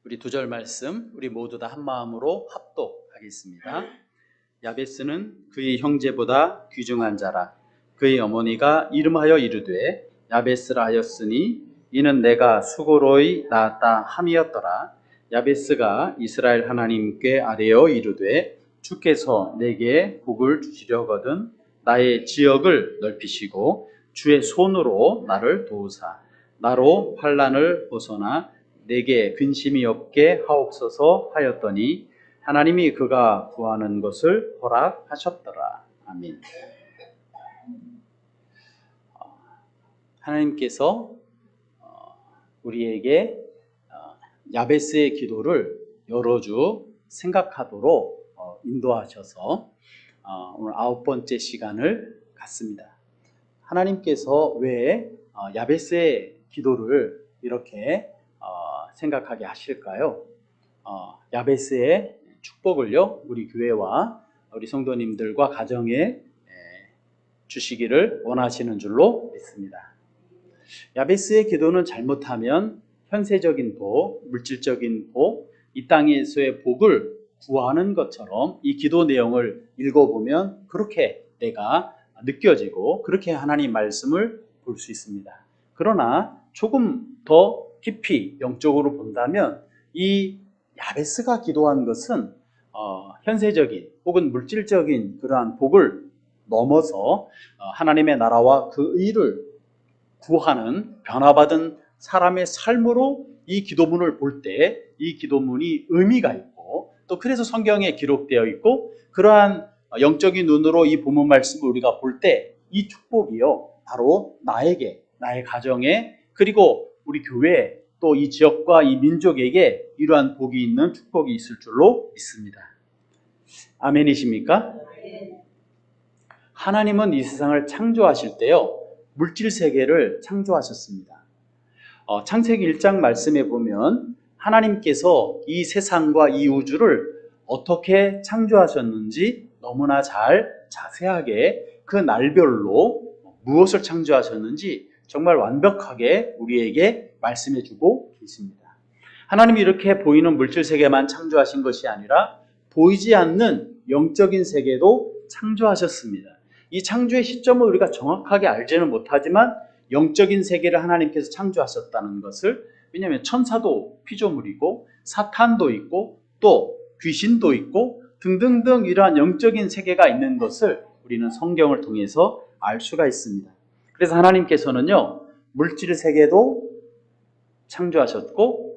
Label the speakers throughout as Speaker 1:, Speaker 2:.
Speaker 1: 우리 두 절 말씀 우리 모두 다 한 마음으로 합독하겠습니다. 야베스는 그의 형제보다 귀중한 자라. 그의 어머니가 이름하여 이르되 야베스라 하였으니 이는 내가 수고로이 낳았다 함이었더라. 야베스가 이스라엘 하나님께 아뢰어 이르되 주께서 내게 복을 주시려거든 나의 지역을 넓히시고 주의 손으로 나를 도우사 나로 환난을 벗어나 내게 근심이 없게 하옵소서 하였더니 하나님이 그가 구하는 것을 허락하셨더라. 아멘. 하나님께서 우리에게 야베스의 기도를 여러 주 생각하도록 인도하셔서 오늘 9번째 시간을 갖습니다. 하나님께서 왜 야베스의 기도를 이렇게 생각하게 하실까요? 야베스의 축복을요, 우리 교회와 우리 성도님들과 가정에 주시기를 원하시는 줄로 믿습니다. 야베스의 기도는 잘못하면 현세적인 복, 물질적인 복, 이 땅에서의 복을 구하는 것처럼 이 기도 내용을 읽어보면 그렇게 내가 느껴지고 그렇게 하나님 말씀을 볼 수 있습니다. 그러나 조금 더 깊이 영적으로 본다면 이 야베스가 기도한 것은 현세적인 혹은 물질적인 그러한 복을 넘어서 하나님의 나라와 그 의를 구하는 변화받은 사람의 삶으로 이 기도문을 볼 때 이 기도문이 의미가 있고 또 그래서 성경에 기록되어 있고 그러한 영적인 눈으로 이 본문 말씀을 우리가 볼 때 이 축복이요 바로 나에게, 나의 가정에 그리고 우리 교회 또 이 지역과 이 민족에게 이러한 복이 있는 축복이 있을 줄로 믿습니다. 아멘이십니까? 하나님은 이 세상을 창조하실 때요 물질 세계를 창조하셨습니다. 창세기 1장 말씀에 보면 하나님께서 이 세상과 이 우주를 어떻게 창조하셨는지 너무나 잘 자세하게 그 날별로 무엇을 창조하셨는지 정말 완벽하게 우리에게 말씀해 주고 계십니다. 하나님이 이렇게 보이는 물질 세계만 창조하신 것이 아니라 보이지 않는 영적인 세계도 창조하셨습니다. 이 창조의 시점을 우리가 정확하게 알지는 못하지만 영적인 세계를 하나님께서 창조하셨다는 것을, 왜냐하면 천사도 피조물이고 사탄도 있고 또 귀신도 있고 등등등 이러한 영적인 세계가 있는 것을 우리는 성경을 통해서 알 수가 있습니다. 그래서 하나님께서는요 물질 세계도 창조하셨고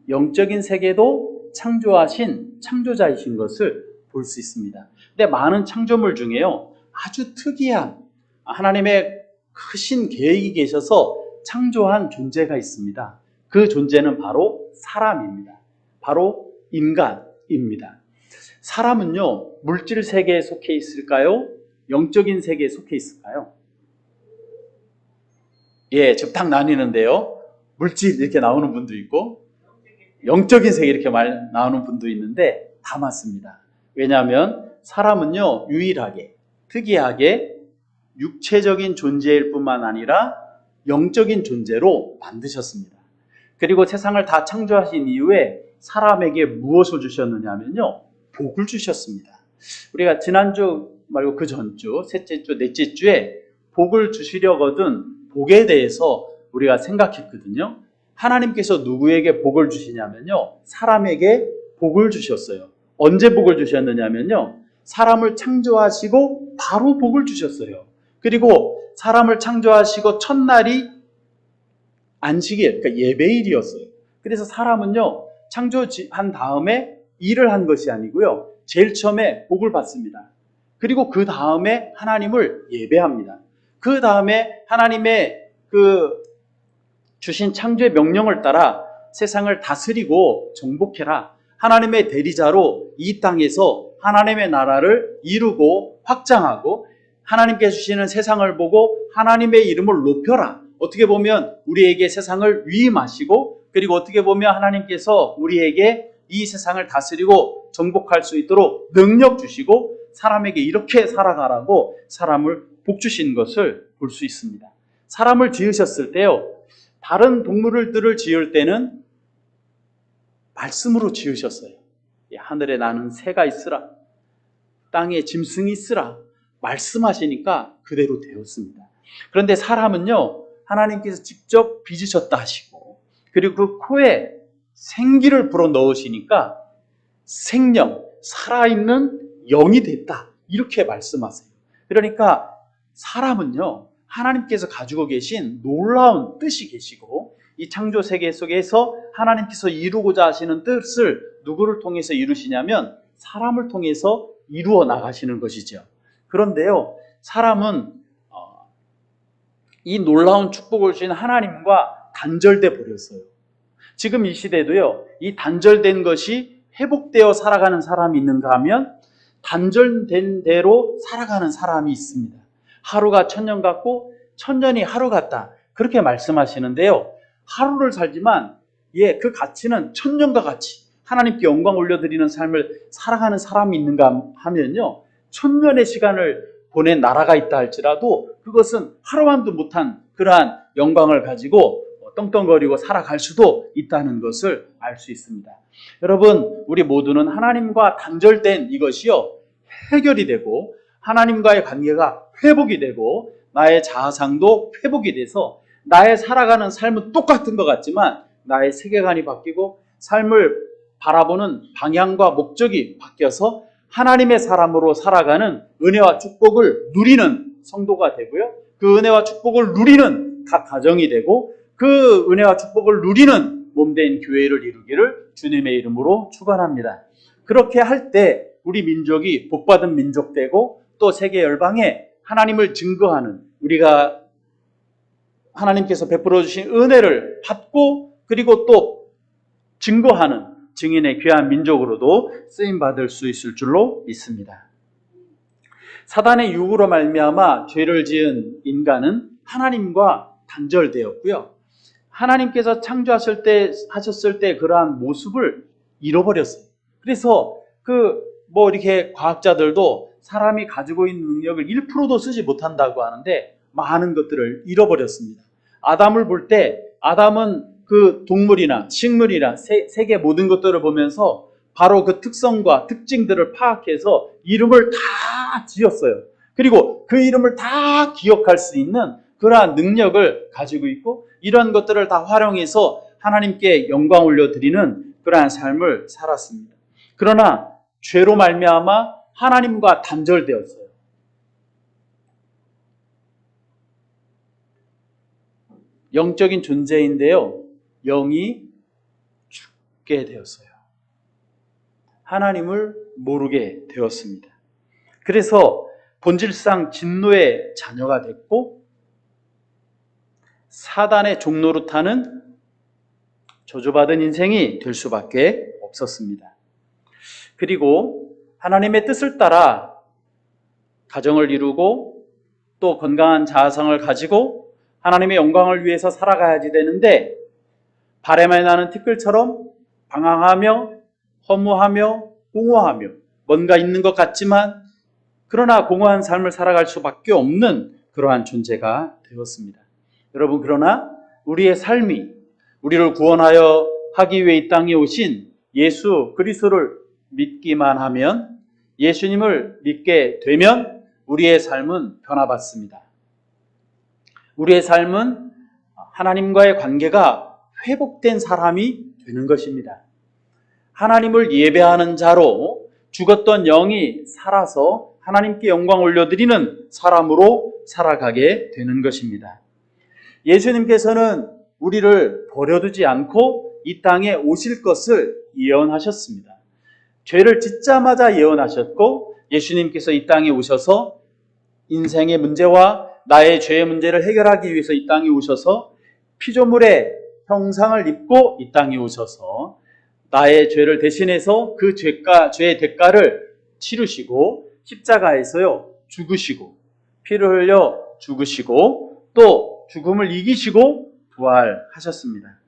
Speaker 1: 영적인 세계도 창조하신 창조자이신 것을 볼 수 있습니다. 근데 많은 창조물 중에요 아주 특이한 하나님의 크신 계획이 계셔서 창조한 존재가 있습니다. 그 존재는 바로 사람입니다. 바로 인간입니다. 사람은요 물질 세계에 속해 있을까요? 영적인 세계에 속해 있을까요? 예, 지금 딱 나뉘는데요. 물질 이렇게 나오는 분도 있고 영적인 세계 이렇게 나오는 분도 있는데 다 맞습니다. 왜냐하면 사람은요 유일하게 특이하게 육체적인 존재일 뿐만 아니라 영적인 존재로 만드셨습니다. 그리고 세상을 다 창조하신 이후에 사람에게 무엇을 주셨느냐 하면요 복을 주셨습니다. 우리가 지난주 말고 그 전주, 셋째 주, 넷째 주에 복을 주시려거든 복에 대해서 우리가 생각했거든요. 하나님께서 누구에게 복을 주시냐면요 사람에게 복을 주셨어요. 언제 복을 주셨느냐면요 사람을 창조하시고 바로 복을 주셨어요. 그리고 사람을 창조하시고 첫날이 안식일, 그러니까 예배일이었어요. 그래서 사람은요 창조한 다음에 일을 한 것이 아니고요 제일 처음에 복을 받습니다. 그리고 그 다음에 하나님을 예배합니다. 그 다음에 하나님의 그 주신 창조의 명령을 따라 세상을 다스리고 정복해라. 하나님의 대리자로 이 땅에서 하나님의 나라를 이루고 확장하고 하나님께 주시는 세상을 보고 하나님의 이름을 높여라. 어떻게 보면 우리에게 세상을 위임하시고 그리고 어떻게 보면 하나님께서 우리에게 이 세상을 다스리고 정복할 수 있도록 능력 주시고 사람에게 이렇게 살아가라고 사람을 복 주신 것을 볼 수 있습니다. 사람을 지으셨을 때요 다른 동물들을 지을 때는 말씀으로 지으셨어요. 하늘에 나는 새가 있으라, 땅에 짐승이 있으라 말씀하시니까 그대로 되었습니다. 그런데 사람은요, 하나님께서 직접 빚으셨다 하시고, 그리고 그 코에 생기를 불어 넣으시니까 생명, 살아있는 영이 됐다, 이렇게 말씀하세요. 그러니까 사람은요, 하나님께서 가지고 계신 놀라운 뜻이 계시고, 이 창조 세계 속에서 하나님께서 이루고자 하시는 뜻을 누구를 통해서 이루시냐면 사람을 통해서 이루어 나가시는 것이죠. 그런데요, 사람은 이 놀라운 축복을 주신 하나님과 단절돼 버렸어요. 지금 이 시대도요, 이 단절된 것이 회복되어 살아가는 사람이 있는가 하면 단절된 대로 살아가는 사람이 있습니다. 하루가 천년 같고 천년이 하루 같다, 그렇게 말씀하시는데요, 하루를 살지만 그 가치는 천년과 같이 하나님께 영광 올려드리는 삶을 살아가는 사람이 있는가 하면요, 천년의 시간을 보낸 나라가 있다 할지라도 그것은 하루만도 못한 그러한 영광을 가지고 떵떵거리고 살아갈 수도 있다는 것을 알 수 있습니다. 여러분, 우리 모두는 하나님과 단절된 이것이요, 해결이 되고 하나님과의 관계가 회복이 되고 나의 자아상도 회복이 돼서 나의 살아가는 삶은 똑같은 것 같지만 나의 세계관이 바뀌고 삶을 바라보는 방향과 목적이 바뀌어서 하나님의 사람으로 살아가는 은혜와 축복을 누리는 성도가 되고요, 그 은혜와 축복을 누리는 각 가정이 되고 그 은혜와 축복을 누리는 몸된 교회를 이루기를 주님의 이름으로 축원합니다. 그렇게 할 때 우리 민족이 복받은 민족 되고 또 세계 열방에 하나님을 증거하는, 우리가 하나님께서 베풀어 주신 은혜를 받고 그리고 또 증거하는 증인의 귀한 민족으로도 쓰임받을 수 있을 줄로 믿습니다. 사단의 유혹으로 말미암아 죄를 지은 인간은 하나님과 단절되었고요, 하나님께서 창조하셨을 때 그러한 모습을 잃어버렸어요. 그래서 이렇게 과학자들도 사람이 가지고 있는 능력을 1%도 쓰지 못한다고 하는데 많은 것들을 잃어버렸습니다. 아담을 볼 때 아담은 그 동물이나 식물이나 세계 모든 것들을 보면서 바로 그 특성과 특징들을 파악해서 이름을 다 지었어요. 그리고 그 이름을 다 기억할 수 있는 그러한 능력을 가지고 있고, 이런 것들을 다 활용해서 하나님께 영광 올려드리는 그러한 삶을 살았습니다. 그러나 죄로 말미암아 하나님과 단절되었어요. 영적인 존재인데요, 영이 죽게 되었어요. 하나님을 모르게 되었습니다. 그래서 본질상 진노의 자녀가 됐고 사단의 종로로 타는 저주받은 인생이 될 수밖에 없었습니다. 그리고 하나님의 뜻을 따라 가정을 이루고 또 건강한 자아성을 가지고 하나님의 영광을 위해서 살아가야지 되는데, 바람에 나는 티끌처럼 방황하며 허무하며 공허하며 뭔가 있는 것 같지만 그러나 공허한 삶을 살아갈 수밖에 없는 그러한 존재가 되었습니다. 여러분, 그러나 우리의 삶이 우리를 구원하여 하기 위해 이 땅에 오신 예수 그리스도를 믿기만 하면, 예수님을 믿게 되면 우리의 삶은 변화받습니다. 우리의 삶은 하나님과의 관계가 회복된 사람이 되는 것입니다. 하나님을 예배하는 자로 죽었던 영이 살아서 하나님께 영광 올려드리는 사람으로 살아가게 되는 것입니다. 예수님께서는 우리를 버려두지 않고 이 땅에 오실 것을 예언하셨습니다. 죄를 짓자마자 예언하셨고, 예수님께서 이 땅에 오셔서 인생의 문제와 나의 죄의 문제를 해결하기 위해서 이 땅에 오셔서 피조물의 형상을 입고 이 땅에 오셔서 나의 죄를 대신해서 그 죄의 대가를 치르시고 십자가에서요 죽으시고 피를 흘려 죽으시고 또 죽음을 이기시고 부활하셨습니다.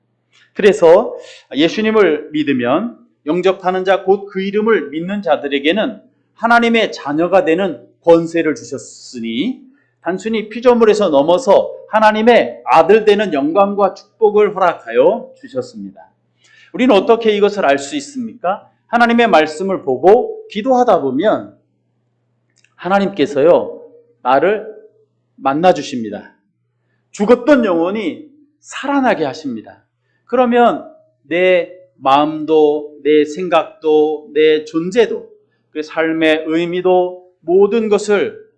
Speaker 1: 그래서 예수님을 믿으면 영접하는 자 곧 그 이름을 믿는 자들에게는 하나님의 자녀가 되는 권세를 주셨으니 단순히 피조물에서 넘어서 하나님의 아들 되는 영광과 축복을 허락하여 주셨습니다. 우리는 어떻게 이것을 알 수 있습니까? 하나님의 말씀을 보고 기도하다 보면 하나님께서요, 나를 만나주십니다. 죽었던 영혼이 살아나게 하십니다. 그러면 내 마음도, 내 생각도, 내 존재도, 그 삶의 의미도 모든 것을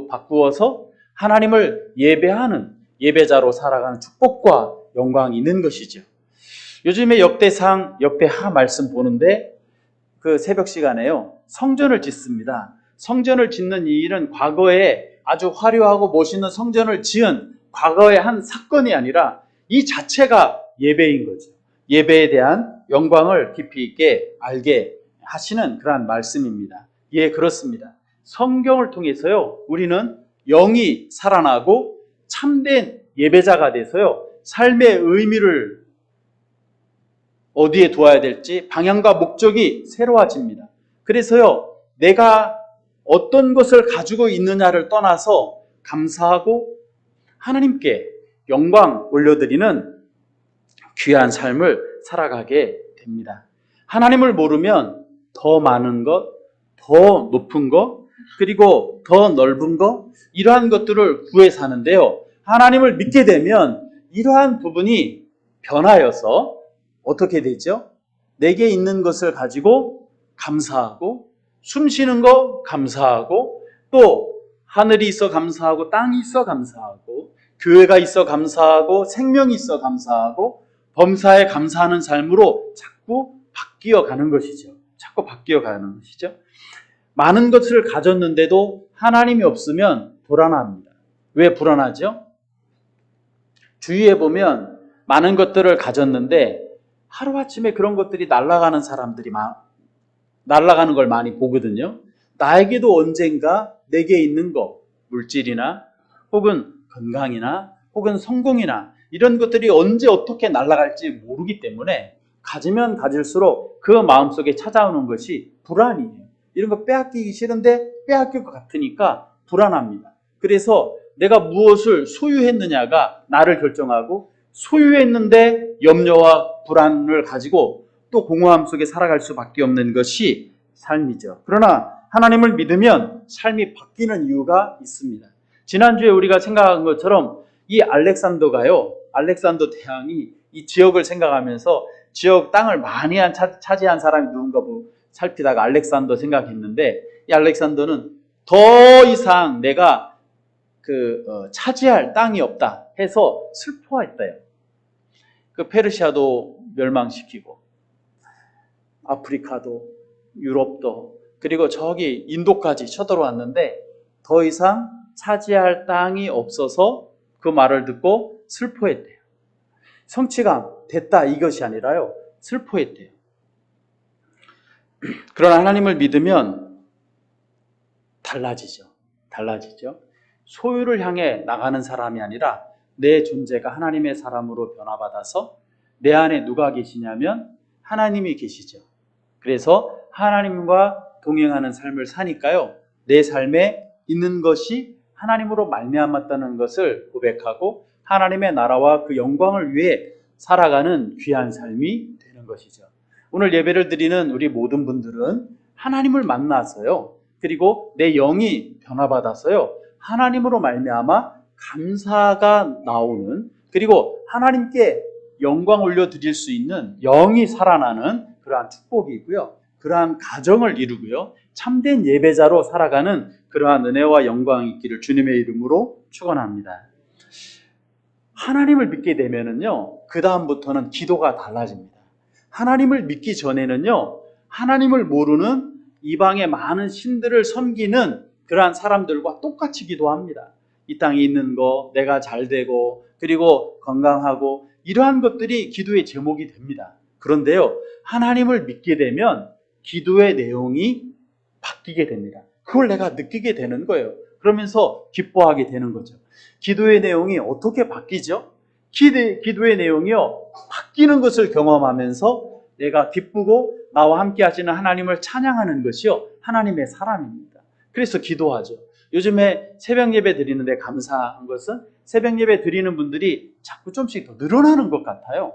Speaker 1: 바꾸어서 하나님을 예배하는 예배자로 살아가는 축복과 영광이 있는 것이죠. 요즘에 역대상, 역대하 말씀 보는데 그 새벽 시간에요, 성전을 짓습니다. 성전을 짓는 이 일은 과거에 아주 화려하고 멋있는 성전을 지은 과거의 한 사건이 아니라 이 자체가 예배인 거죠. 예배에 대한 영광을 깊이 있게 알게 하시는 그러한 말씀입니다. 예, 그렇습니다. 성경을 통해서요, 우리는 영이 살아나고 참된 예배자가 돼서요, 삶의 의미를 어디에 두어야 될지 방향과 목적이 새로워집니다. 그래서요, 내가 어떤 것을 가지고 있느냐를 떠나서 감사하고 하나님께 영광 올려드리는 귀한 삶을 살아가게 됩니다. 하나님을 모르면 더 많은 것, 더 높은 것, 그리고 더 넓은 것, 이러한 것들을 구해 사는데요, 하나님을 믿게 되면 이러한 부분이 변하여서 어떻게 되죠? 내게 있는 것을 가지고 감사하고, 숨 쉬는 거 감사하고, 또 하늘이 있어 감사하고, 땅이 있어 감사하고, 교회가 있어 감사하고, 생명이 있어 감사하고, 범사에 감사하는 삶으로 자꾸 바뀌어 가는 것이죠. 자꾸 바뀌어 가는 것이죠. 많은 것을 가졌는데도 하나님이 없으면 불안합니다. 왜 불안하죠? 주위에 보면 많은 것들을 가졌는데 하루아침에 그런 것들이 날아가는 사람들이 날아가는 걸 많이 보거든요. 나에게도 언젠가 내게 있는 것, 물질이나 혹은 건강이나 혹은 성공이나 이런 것들이 언제 어떻게 날아갈지 모르기 때문에 가지면 가질수록 그 마음속에 찾아오는 것이 불안이에요. 이런 거 빼앗기기 싫은데 빼앗길 것 같으니까 불안합니다. 그래서 내가 무엇을 소유했느냐가 나를 결정하고, 소유했는데 염려와 불안을 가지고 또 공허함 속에 살아갈 수밖에 없는 것이 삶이죠. 그러나 하나님을 믿으면 삶이 바뀌는 이유가 있습니다. 지난주에 우리가 생각한 것처럼 이 알렉산더 대왕이 이 지역을 생각하면서 지역 땅을 많이 차지한 사람이 누군가 살피다가 알렉산더 생각했는데, 이 알렉산더는 더 이상 내가 차지할 땅이 없다 해서 슬퍼했대요. 그 페르시아도 멸망시키고, 아프리카도, 유럽도, 그리고 저기 인도까지 쳐들어왔는데 더 이상 차지할 땅이 없어서 그 말을 듣고 슬퍼했대요. 성취감 됐다 이것이 아니라요, 슬퍼했대요. 그러나 하나님을 믿으면 달라지죠. 소유를 향해 나가는 사람이 아니라 내 존재가 하나님의 사람으로 변화받아서 내 안에 누가 계시냐면 하나님이 계시죠. 그래서 하나님과 동행하는 삶을 사니까요, 내 삶에 있는 것이 하나님으로 말미암았다는 것을 고백하고 하나님의 나라와 그 영광을 위해 살아가는 귀한 삶이 되는 것이죠. 오늘 예배를 드리는 우리 모든 분들은 하나님을 만나서요, 그리고 내 영이 변화받아서요, 하나님으로 말미암아 감사가 나오는, 그리고 하나님께 영광 올려드릴 수 있는 영이 살아나는 그러한 축복이고요, 그러한 가정을 이루고요, 참된 예배자로 살아가는 그러한 은혜와 영광이 있기를 주님의 이름으로 축원합니다. 하나님을 믿게 되면은요, 그 다음부터는 기도가 달라집니다. 하나님을 믿기 전에는요, 하나님을 모르는 이방의 많은 신들을 섬기는 그러한 사람들과 똑같이 기도합니다. 이 땅에 있는 거, 내가 잘 되고, 그리고 건강하고, 이러한 것들이 기도의 제목이 됩니다. 그런데요, 하나님을 믿게 되면 기도의 내용이 바뀌게 됩니다. 그걸 내가 느끼게 되는 거예요. 그러면서 기뻐하게 되는 거죠. 기도의 내용이 어떻게 바뀌죠? 기도의 내용이요, 바뀌는 것을 경험하면서 내가 기쁘고 나와 함께 하시는 하나님을 찬양하는 것이요, 하나님의 사람입니다. 그래서 기도하죠. 요즘에 새벽 예배 드리는데 감사한 것은 새벽 예배 드리는 분들이 자꾸 좀씩 더 늘어나는 것 같아요.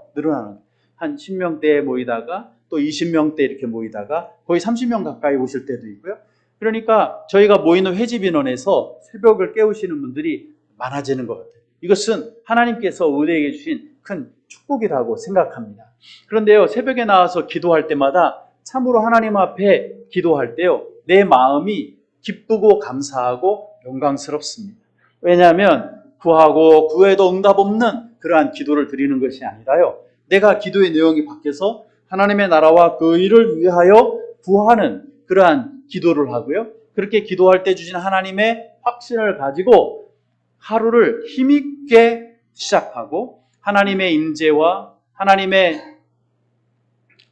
Speaker 1: 한 10명대에 모이다가 또 20명대 이렇게 모이다가 거의 30명 가까이 오실 때도 있고요. 그러니까 저희가 모이는 회집 인원에서 새벽을 깨우시는 분들이 많아지는 것 같아요. 이것은 하나님께서 우리에게 주신 큰 축복이라고 생각합니다. 그런데요, 새벽에 나와서 기도할 때마다 참으로 하나님 앞에 기도할 때요, 내 마음이 기쁘고 감사하고 영광스럽습니다. 왜냐하면 구하고 구해도 응답 없는 그러한 기도를 드리는 것이 아니라요, 내가 기도의 내용이 바뀌어서 하나님의 나라와 그 일을 위하여 구하는 그러한 기도를 하고요, 그렇게 기도할 때 주신 하나님의 확신을 가지고 하루를 힘있게 시작하고 하나님의 임재와 하나님의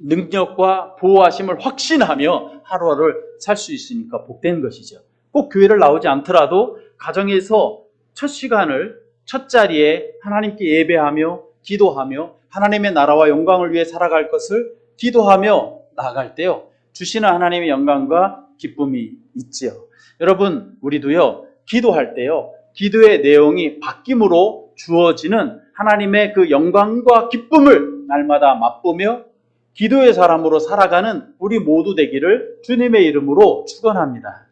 Speaker 1: 능력과 보호하심을 확신하며 하루하루를 살 수 있으니까 복된 것이죠. 꼭 교회를 나오지 않더라도 가정에서 첫 시간을, 첫 자리에 하나님께 예배하며 기도하며 하나님의 나라와 영광을 위해 살아갈 것을 기도하며 나아갈 때요, 주시는 하나님의 영광과 기쁨이 있지요. 여러분, 우리도요, 기도할 때요, 기도의 내용이 바뀜으로 주어지는 하나님의 그 영광과 기쁨을 날마다 맛보며 기도의 사람으로 살아가는 우리 모두 되기를 주님의 이름으로 축원합니다.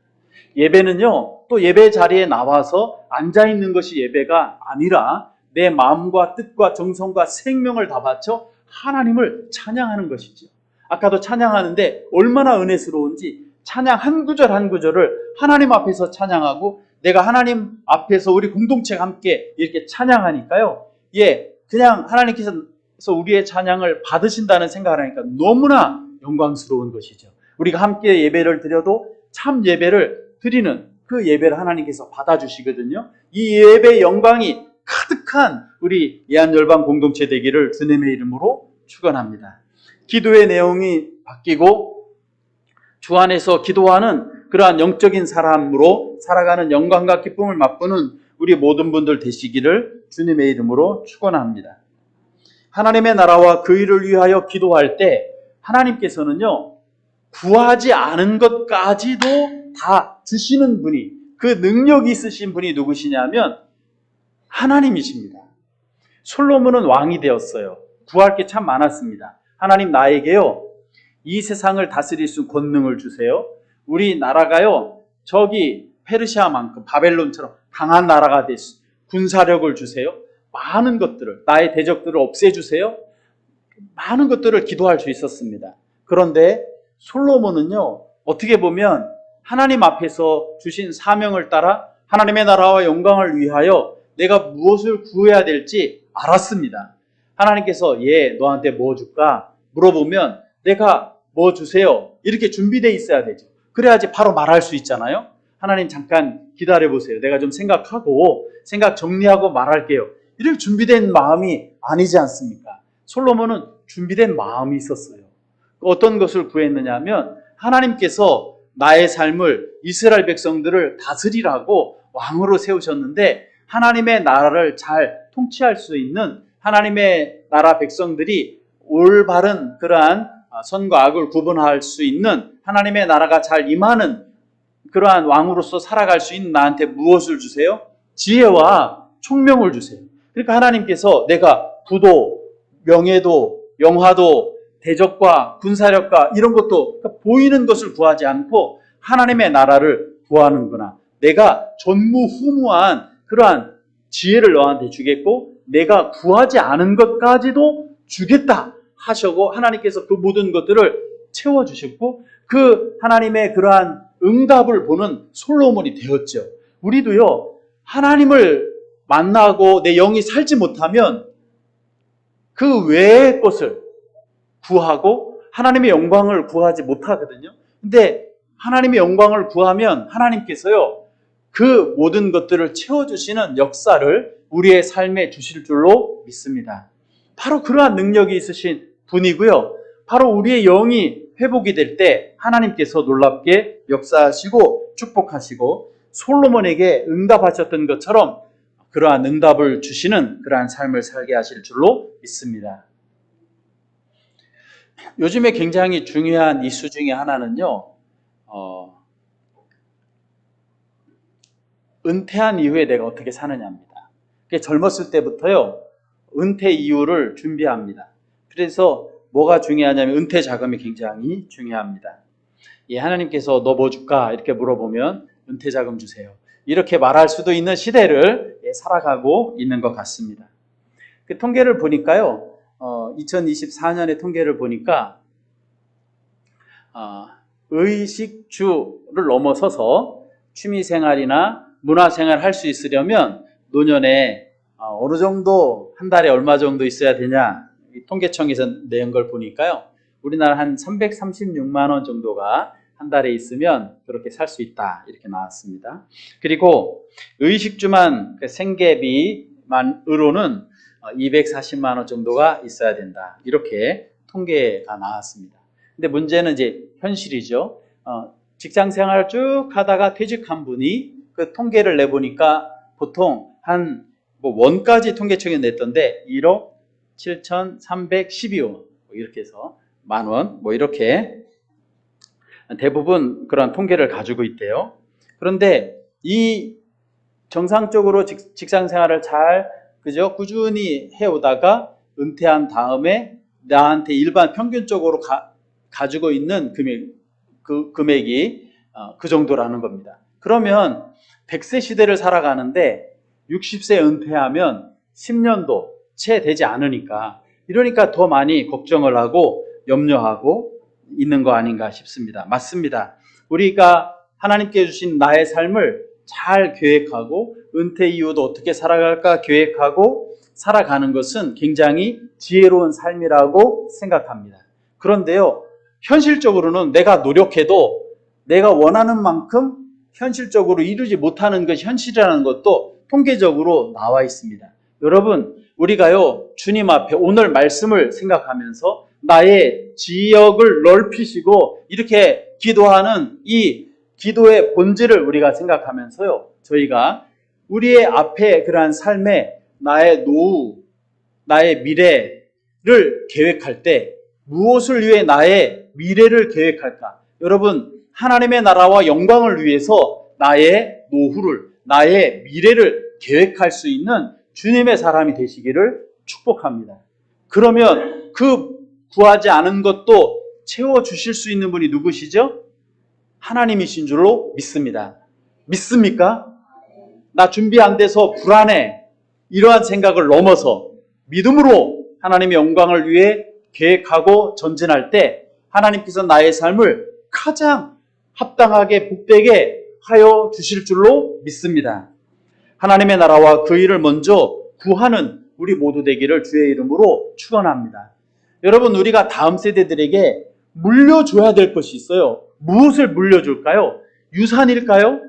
Speaker 1: 예배는요, 또 예배 자리에 나와서 앉아있는 것이 예배가 아니라 내 마음과 뜻과 정성과 생명을 다 바쳐 하나님을 찬양하는 것이죠. 아까도 찬양하는데 얼마나 은혜스러운지 찬양 한 구절 한 구절을 하나님 앞에서 찬양하고 내가 하나님 앞에서 우리 공동체가 함께 이렇게 찬양하니까요, 그냥 하나님께서 우리의 찬양을 받으신다는 생각을 하니까 너무나 영광스러운 것이죠. 우리가 함께 예배를 드려도 참 예배를 드리는 그 예배를 하나님께서 받아주시거든요. 이 예배의 영광이 가득한 우리 예한열방 공동체 되기를 주님의 이름으로 축원합니다. 기도의 내용이 바뀌고 주 안에서 기도하는 그러한 영적인 사람으로 살아가는 영광과 기쁨을 맛보는 우리 모든 분들 되시기를 주님의 이름으로 축원합니다. 하나님의 나라와 그 일을 위하여 기도할 때 하나님께서는요, 구하지 않은 것까지도 다 주시는 분이, 그 능력이 있으신 분이 누구시냐면 하나님이십니다. 솔로몬은 왕이 되었어요. 구할 게 참 많았습니다. 하나님, 나에게요, 이 세상을 다스릴 수 있는 권능을 주세요. 우리 나라가요, 저기 페르시아만큼 바벨론처럼 강한 나라가 됐어. 군사력을 주세요. 많은 것들을, 나의 대적들을 없애주세요. 많은 것들을 기도할 수 있었습니다. 그런데 솔로몬은요, 어떻게 보면 하나님 앞에서 주신 사명을 따라 하나님의 나라와 영광을 위하여 내가 무엇을 구해야 될지 알았습니다. 하나님께서 너한테 뭐 줄까? 물어보면 내가 뭐 주세요? 이렇게 준비되어 있어야 되죠. 그래야지 바로 말할 수 있잖아요. 하나님 잠깐 기다려보세요. 내가 좀 생각하고 생각 정리하고 말할게요. 이렇게 준비된 마음이 아니지 않습니까? 솔로몬은 준비된 마음이 있었어요. 어떤 것을 구했느냐 하면 하나님께서 나의 삶을, 이스라엘 백성들을 다스리라고 왕으로 세우셨는데 하나님의 나라를 잘 통치할 수 있는, 하나님의 나라 백성들이 올바른 그러한 선과 악을 구분할 수 있는, 하나님의 나라가 잘 임하는 그러한 왕으로서 살아갈 수 있는 나한테 무엇을 주세요? 지혜와 총명을 주세요. 그러니까 하나님께서 내가 부도, 명예도, 영화도, 대적과 군사력과 이런 것도, 그러니까 보이는 것을 구하지 않고 하나님의 나라를 구하는구나. 내가 전무후무한 그러한 지혜를 너한테 주겠고 내가 구하지 않은 것까지도 주겠다 하시고 하나님께서 그 모든 것들을 채워주셨고 그 하나님의 그러한 응답을 보는 솔로몬이 되었죠. 우리도요, 하나님을 만나고 내 영이 살지 못하면 그 외의 것을 구하고 하나님의 영광을 구하지 못하거든요. 근데 하나님의 영광을 구하면 하나님께서요, 그 모든 것들을 채워주시는 역사를 우리의 삶에 주실 줄로 믿습니다. 바로 그러한 능력이 있으신 분이고요. 바로 우리의 영이 회복이 될 때 하나님께서 놀랍게 역사하시고 축복하시고 솔로몬에게 응답하셨던 것처럼 그러한 응답을 주시는 그러한 삶을 살게 하실 줄로 믿습니다. 요즘에 굉장히 중요한 이슈 중에 하나는요, 은퇴한 이후에 내가 어떻게 사느냐입니다. 젊었을 때부터요, 은퇴 이후를 준비합니다. 그래서 뭐가 중요하냐면 은퇴 자금이 굉장히 중요합니다. 예, 하나님께서 너 뭐 줄까? 이렇게 물어보면 은퇴 자금 주세요. 이렇게 말할 수도 있는 시대를 살아가고 있는 것 같습니다. 그 통계를 보니까요, 2024년의 통계를 보니까 의식주를 넘어서서 취미생활이나 문화생활을 할 수 있으려면 노년에 어느 정도 한 달에 얼마 정도 있어야 되냐, 통계청에서 낸 걸 보니까요, 우리나라 한 336만 원 정도가 한 달에 있으면 그렇게 살 수 있다, 이렇게 나왔습니다. 그리고 의식주만 생계비만으로는 240만 원 정도가 있어야 된다, 이렇게 통계가 나왔습니다. 근데 문제는 이제 현실이죠. 직장 생활을 쭉 하다가 퇴직한 분이 그 통계를 내보니까 보통 원까지 통계청이 냈던데 1억 7,312원 이렇게 해서 만원 이렇게 대부분 그런 통계를 가지고 있대요. 그런데 이 정상적으로 직장 생활을 잘 꾸준히 해오다가 은퇴한 다음에 나한테 일반 평균적으로 가지고 있는 금액이 그 정도라는 겁니다. 그러면 100세 시대를 살아가는데 60세 은퇴하면 10년도 채 되지 않으니까, 이러니까 더 많이 걱정을 하고 염려하고 있는 거 아닌가 싶습니다. 맞습니다. 우리가 하나님께 주신 나의 삶을 잘 계획하고 은퇴 이후도 어떻게 살아갈까 계획하고 살아가는 것은 굉장히 지혜로운 삶이라고 생각합니다. 그런데요, 현실적으로는 내가 노력해도 내가 원하는 만큼 현실적으로 이루지 못하는 것이 현실이라는 것도 통계적으로 나와 있습니다. 여러분, 우리가요, 주님 앞에 오늘 말씀을 생각하면서 나의 지역을 넓히시고 이렇게 기도하는 이 기도의 본질을 우리가 생각하면서요, 저희가 우리의 앞에 그러한 삶에 나의 노후, 나의 미래를 계획할 때 무엇을 위해 나의 미래를 계획할까? 여러분, 하나님의 나라와 영광을 위해서 나의 노후를, 나의 미래를 계획할 수 있는 주님의 사람이 되시기를 축복합니다. 그러면 그 구하지 않은 것도 채워주실 수 있는 분이 누구시죠? 하나님이신 줄로 믿습니다. 믿습니까? 나 준비 안 돼서 불안해, 이러한 생각을 넘어서 믿음으로 하나님의 영광을 위해 계획하고 전진할 때 하나님께서 나의 삶을 가장 합당하게 복되게 하여 주실 줄로 믿습니다. 하나님의 나라와 그 일을 먼저 구하는 우리 모두 되기를 주의 이름으로 축원합니다. 여러분, 우리가 다음 세대들에게 물려줘야 될 것이 있어요. 무엇을 물려줄까요? 유산일까요?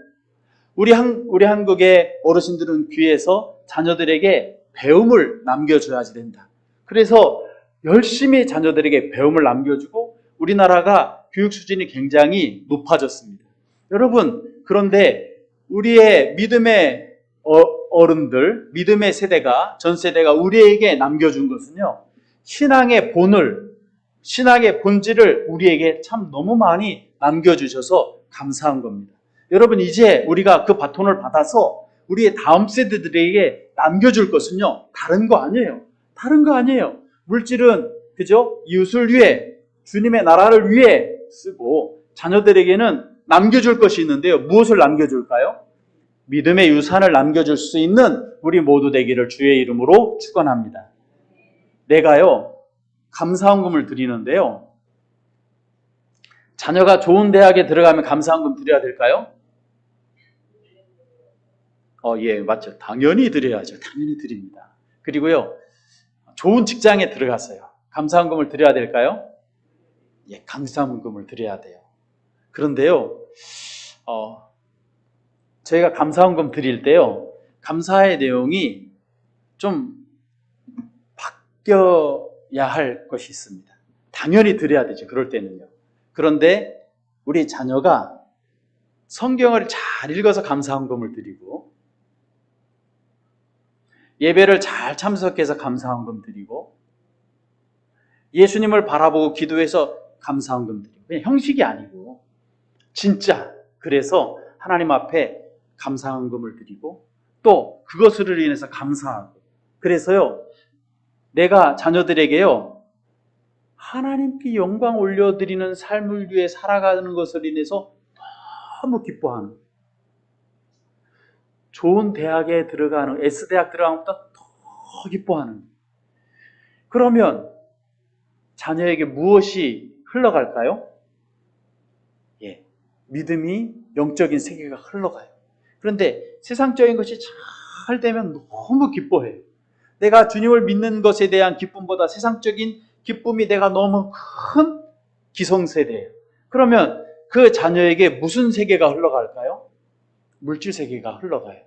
Speaker 1: 우리 한국의 어르신들은 귀에서 자녀들에게 배움을 남겨줘야지 된다. 그래서 열심히 자녀들에게 배움을 남겨주고 우리나라가 교육 수준이 굉장히 높아졌습니다. 여러분, 그런데 우리의 믿음의 어른들, 믿음의 세대가, 전 세대가 우리에게 남겨준 것은요, 신앙의 본질을 우리에게 참 너무 많이 남겨주셔서 감사한 겁니다. 여러분, 이제 우리가 그 바톤을 받아서 우리의 다음 세대들에게 남겨줄 것은요, 다른 거 아니에요. 다른 거 아니에요. 물질은 그죠? 이웃을 위해, 주님의 나라를 위해 쓰고, 자녀들에게는 남겨줄 것이 있는데요. 무엇을 남겨줄까요? 믿음의 유산을 남겨줄 수 있는 우리 모두 되기를 주의 이름으로 축원합니다. 내가요, 감사헌금을 드리는데요, 자녀가 좋은 대학에 들어가면 감사헌금 드려야 될까요? 예, 맞죠. 당연히 드려야죠. 당연히 드립니다. 그리고요, 좋은 직장에 들어갔어요. 감사헌금을 드려야 될까요? 예, 감사헌금을 드려야 돼요. 그런데요, 저희가 감사헌금 드릴 때요, 감사의 내용이 좀 바뀌어야 할 것이 있습니다. 당연히 드려야 되죠. 그럴 때는요. 그런데 우리 자녀가 성경을 잘 읽어서 감사헌금을 드리고, 예배를 잘 참석해서 감사헌금 드리고, 예수님을 바라보고 기도해서 감사헌금 드리고, 그냥 형식이 아니고 진짜 그래서 하나님 앞에 감사헌금을 드리고 또 그것으로 인해서 감사하고, 그래서요, 내가 자녀들에게요, 하나님께 영광 올려드리는 삶을 위해 살아가는 것을 인해서 너무 기뻐하는 거예요. 좋은 대학에 들어가는, S대학 들어가는 것보다 더 기뻐하는 거예요. 그러면 자녀에게 무엇이 흘러갈까요? 예, 믿음이, 영적인 세계가 흘러가요. 그런데 세상적인 것이 잘 되면 너무 기뻐해요. 내가 주님을 믿는 것에 대한 기쁨보다 세상적인 기쁨이 내가 너무 큰 기성세대예요. 그러면 그 자녀에게 무슨 세계가 흘러갈까요? 물질 세계가 흘러가요.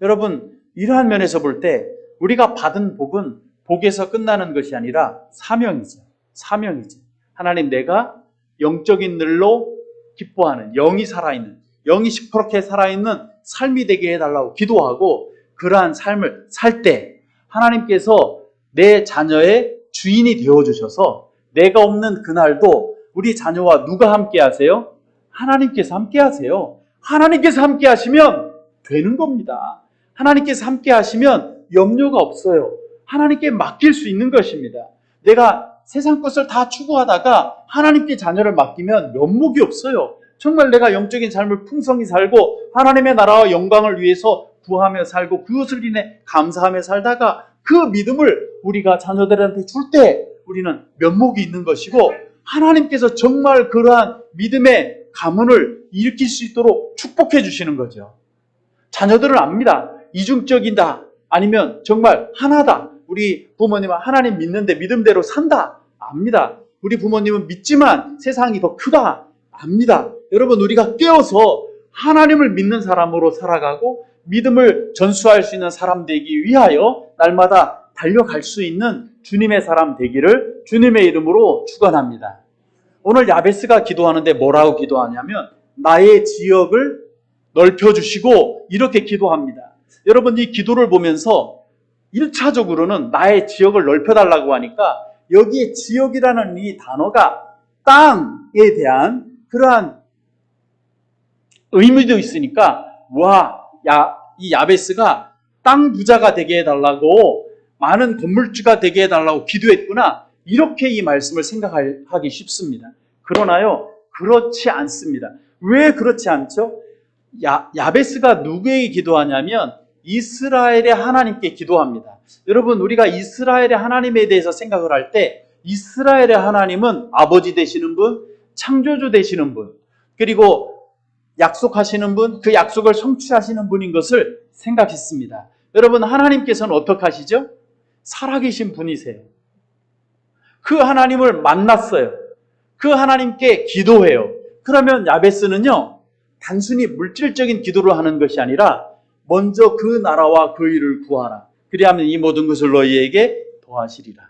Speaker 1: 여러분, 이러한 면에서 볼 때 우리가 받은 복은 복에서 끝나는 것이 아니라 사명이죠. 사명이죠. 하나님, 내가 영적인 늘로 기뻐하는, 영이 살아있는, 영이 시퍼렇게 살아있는 삶이 되게 해달라고 기도하고, 그러한 삶을 살 때 하나님께서 내 자녀의 주인이 되어주셔서 내가 없는 그날도 우리 자녀와 누가 함께 하세요? 하나님께서 함께 하세요. 하나님께서 함께 하시면 되는 겁니다. 하나님께서 함께 하시면 염려가 없어요. 하나님께 맡길 수 있는 것입니다. 내가 세상 것을 다 추구하다가 하나님께 자녀를 맡기면 면목이 없어요. 정말 내가 영적인 삶을 풍성히 살고 하나님의 나라와 영광을 위해서 구하며 살고 그것을 인해 감사하며 살다가 그 믿음을 우리가 자녀들한테 줄 때 우리는 면목이 있는 것이고, 하나님께서 정말 그러한 믿음의 가문을 일으킬 수 있도록 축복해 주시는 거죠. 자녀들은 압니다. 이중적이다, 아니면 정말 하나다. 우리 부모님은 하나님 믿는데 믿음대로 산다, 압니다. 우리 부모님은 믿지만 세상이 더 크다, 압니다. 여러분, 우리가 깨어서 하나님을 믿는 사람으로 살아가고 믿음을 전수할 수 있는 사람 되기 위하여 날마다 달려갈 수 있는 주님의 사람 되기를 주님의 이름으로 축원합니다. 오늘 야베스가 기도하는데 뭐라고 기도하냐면 나의 지역을 넓혀주시고 이렇게 기도합니다. 여러분, 이 기도를 보면서 1차적으로는 나의 지역을 넓혀달라고 하니까 여기에 지역이라는 이 단어가 땅에 대한 그러한 의미도 있으니까 이 야베스가 땅 부자가 되게 해달라고, 많은 건물주가 되게 해달라고 기도했구나, 이렇게 이 말씀을 생각하기 쉽습니다. 그러나요, 그렇지 않습니다. 왜 그렇지 않죠? 야베스가 누구에게 기도하냐면 이스라엘의 하나님께 기도합니다. 여러분, 우리가 이스라엘의 하나님에 대해서 생각을 할 때 이스라엘의 하나님은 아버지 되시는 분, 창조주 되시는 분, 그리고 약속하시는 분, 그 약속을 성취하시는 분인 것을 생각했습니다. 여러분, 하나님께서는 어떻게 하시죠? 살아계신 분이세요. 그 하나님을 만났어요. 그 하나님께 기도해요. 그러면 야베스는요, 단순히 물질적인 기도를 하는 것이 아니라 먼저 그 나라와 그 일을 구하라. 그리하면 이 모든 것을 너희에게 더하시리라.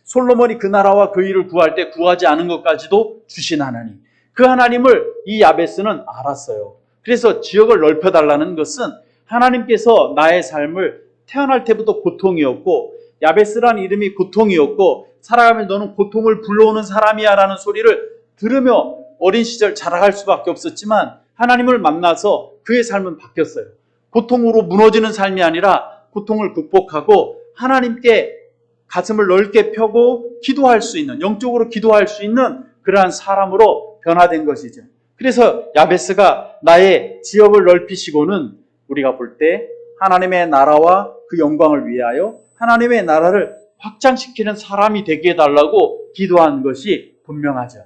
Speaker 1: 솔로몬이 그 나라와 그 일을 구할 때 구하지 않은 것까지도 주신 하나님, 그 하나님을 이 야베스는 알았어요. 그래서 지역을 넓혀달라는 것은 하나님께서 나의 삶을 태어날 때부터 고통이었고, 야베스라는 이름이 고통이었고, 살아가면서 너는 고통을 불러오는 사람이야 라는 소리를 들으며 어린 시절 자라갈 수밖에 없었지만 하나님을 만나서 그의 삶은 바뀌었어요. 고통으로 무너지는 삶이 아니라 고통을 극복하고 하나님께 가슴을 넓게 펴고 기도할 수 있는, 영적으로 기도할 수 있는 그러한 사람으로 변화된 것이죠. 그래서 야베스가 나의 지역을 넓히시고는 우리가 볼 때 하나님의 나라와 그 영광을 위하여 하나님의 나라를 확장시키는 사람이 되게 해달라고 기도한 것이 분명하죠.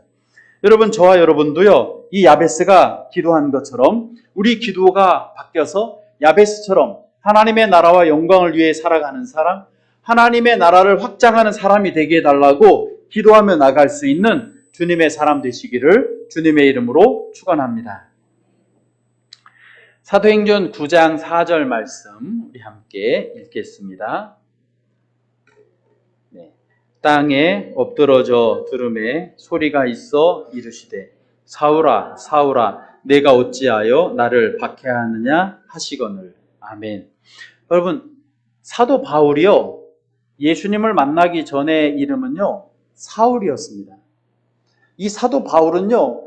Speaker 1: 여러분, 저와 여러분도요, 이 야베스가 기도한 것처럼 우리 기도가 바뀌어서 야베스처럼 하나님의 나라와 영광을 위해 살아가는 사람, 하나님의 나라를 확장하는 사람이 되게 해달라고 기도하며 나갈 수 있는 주님의 사람 되시기를 주님의 이름으로 축원합니다. 사도행전 9장 4절 말씀 우리 함께 읽겠습니다. 땅에 엎드러져 들음에 소리가 있어 이르시되 사울아 사울아 내가 어찌하여 나를 박해하느냐 하시거늘. 아멘. 여러분, 사도 바울이요, 예수님을 만나기 전의 이름은요 사울이었습니다. 이 사도 바울은요,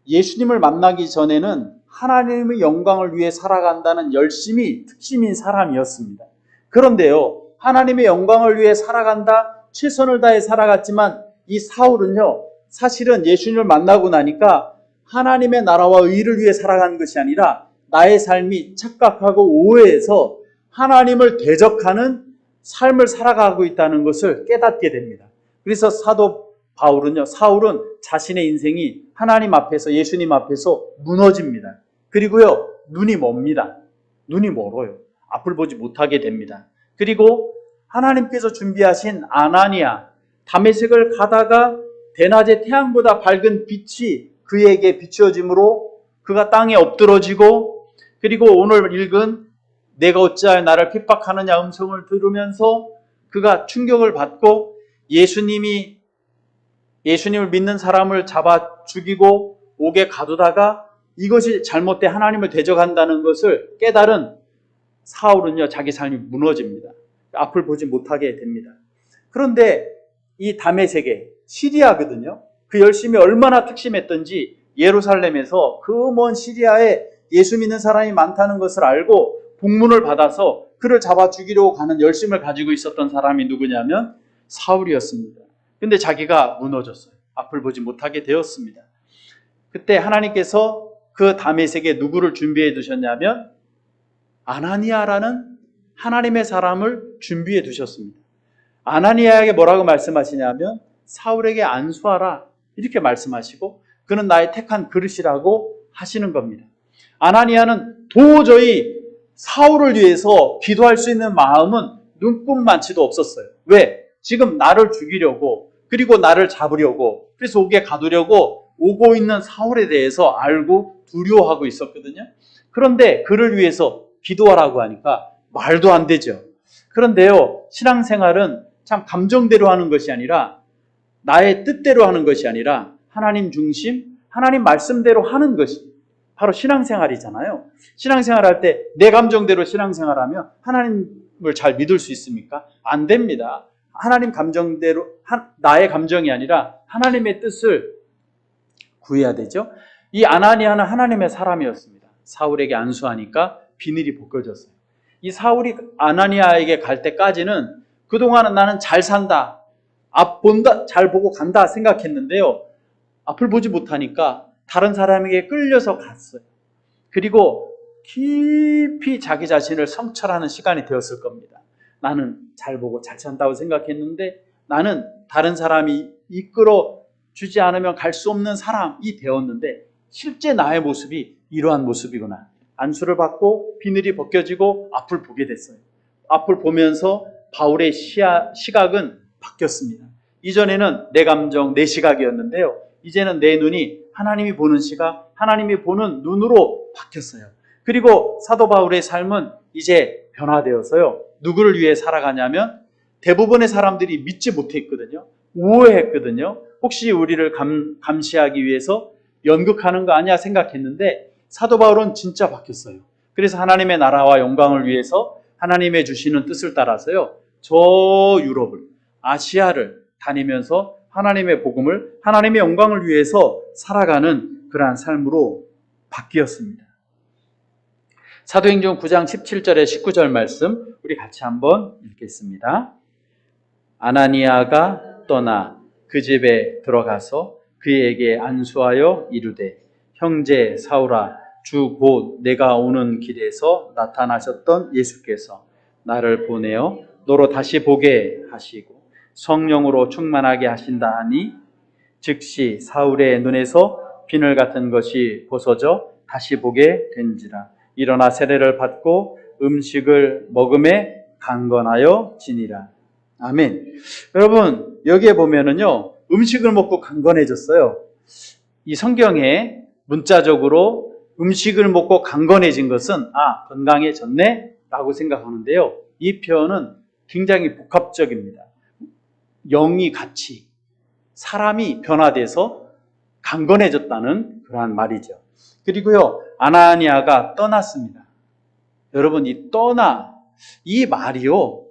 Speaker 1: 예수님을 만나기 전에는 하나님의 영광을 위해 살아간다는 열심이 특심인 사람이었습니다. 그런데요, 하나님의 영광을 위해 살아간다, 최선을 다해 살아갔지만 이 사울은요, 사실은 예수님을 만나고 나니까 하나님의 나라와 의를 위해 살아가는 것이 아니라 나의 삶이 착각하고 오해해서 하나님을 대적하는 삶을 살아가고 있다는 것을 깨닫게 됩니다. 그래서 사도 바울은요, 사울은 자신의 인생이 하나님 앞에서, 예수님 앞에서 무너집니다. 그리고요, 눈이 멉니다. 눈이 멀어요. 앞을 보지 못하게 됩니다. 그리고 하나님께서 준비하신 아나니아, 다메섹을 가다가 대낮에 태양보다 밝은 빛이 그에게 비추어지므로 그가 땅에 엎드러지고, 그리고 오늘 읽은 내가 어찌하여 나를 핍박하느냐 음성을 들으면서 그가 충격을 받고 예수님을 믿는 사람을 잡아 죽이고 옥에 가두다가 이것이 잘못돼 하나님을 대적한다는 것을 깨달은 사울은요, 자기 삶이 무너집니다. 앞을 보지 못하게 됩니다. 그런데 이 다메섹에, 시리아거든요. 그 열심이 얼마나 특심했던지 예루살렘에서 그 먼 시리아에 예수 믿는 사람이 많다는 것을 알고 복문을 받아서 그를 잡아 죽이려고 가는 열심을 가지고 있었던 사람이 누구냐면 사울이었습니다. 근데 자기가 무너졌어요. 앞을 보지 못하게 되었습니다. 그때 하나님께서 그 다메섹에 누구를 준비해 두셨냐면 아나니아라는 하나님의 사람을 준비해 두셨습니다. 아나니아에게 뭐라고 말씀하시냐면 사울에게 안수하라 이렇게 말씀하시고 그는 나의 택한 그릇이라고 하시는 겁니다. 아나니아는 도저히 사울을 위해서 기도할 수 있는 마음은 눈꼽만치도 없었어요. 왜? 지금 나를 죽이려고, 그리고 나를 잡으려고, 그래서 옥에 가두려고 오고 있는 사울에 대해서 알고 두려워하고 있었거든요. 그런데 그를 위해서 기도하라고 하니까 말도 안 되죠. 그런데요, 신앙생활은 참 감정대로 하는 것이 아니라 나의 뜻대로 하는 것이 아니라 하나님 중심, 하나님 말씀대로 하는 것이 바로 신앙생활이잖아요. 신앙생활할 때 내 감정대로 신앙생활하면 하나님을 잘 믿을 수 있습니까? 안 됩니다. 하나님 감정대로, 나의 감정이 아니라 하나님의 뜻을 구해야 되죠. 이 아나니아는 하나님의 사람이었습니다. 사울에게 안수하니까 비늘이 벗겨졌어요. 이 사울이 아나니아에게 갈 때까지는 그동안은 나는 잘 산다, 앞 본다, 잘 보고 간다 생각했는데요. 앞을 보지 못하니까 다른 사람에게 끌려서 갔어요. 그리고 깊이 자기 자신을 성찰하는 시간이 되었을 겁니다. 나는 잘 보고 잘 산다고 생각했는데 나는 다른 사람이 이끌어 주지 않으면 갈 수 없는 사람이 되었는데 실제 나의 모습이 이러한 모습이구나. 안수를 받고 비늘이 벗겨지고 앞을 보게 됐어요. 앞을 보면서 바울의 시각은 바뀌었습니다. 이전에는 내 감정, 내 시각이었는데요. 이제는 내 눈이 하나님이 보는 시각, 하나님이 보는 눈으로 바뀌었어요. 그리고 사도 바울의 삶은 이제 변화되어서요. 누구를 위해 살아가냐면 대부분의 사람들이 믿지 못했거든요. 우회했거든요. 혹시 우리를 감시하기 위해서 연극하는 거 아니야 생각했는데 사도 바울은 진짜 바뀌었어요. 그래서 하나님의 나라와 영광을 위해서 하나님의 주시는 뜻을 따라서요. 저 유럽을, 아시아를 다니면서 하나님의 복음을, 하나님의 영광을 위해서 살아가는 그러한 삶으로 바뀌었습니다. 사도행전 9장 17절에 19절 말씀 우리 같이 한번 읽겠습니다. 아나니아가 떠나 그 집에 들어가서 그에게 안수하여 이르되 형제 사울아 주 곧 내가 오는 길에서 나타나셨던 예수께서 나를 보내어 너로 다시 보게 하시고 성령으로 충만하게 하신다 하니 즉시 사울의 눈에서 비늘 같은 것이 벗어져 다시 보게 된지라. 일어나 세례를 받고 음식을 먹음에 강건하여 지니라. 아멘. 여러분 여기에 보면은요 음식을 먹고 강건해졌어요. 이 성경에 문자적으로 음식을 먹고 강건해진 것은 건강해졌네 라고 생각하는데요. 이 표현은 굉장히 복합적입니다. 영이 같이 사람이 변화돼서 강건해졌다는 그러한 말이죠. 그리고요 아나니아가 떠났습니다. 여러분 이 말이요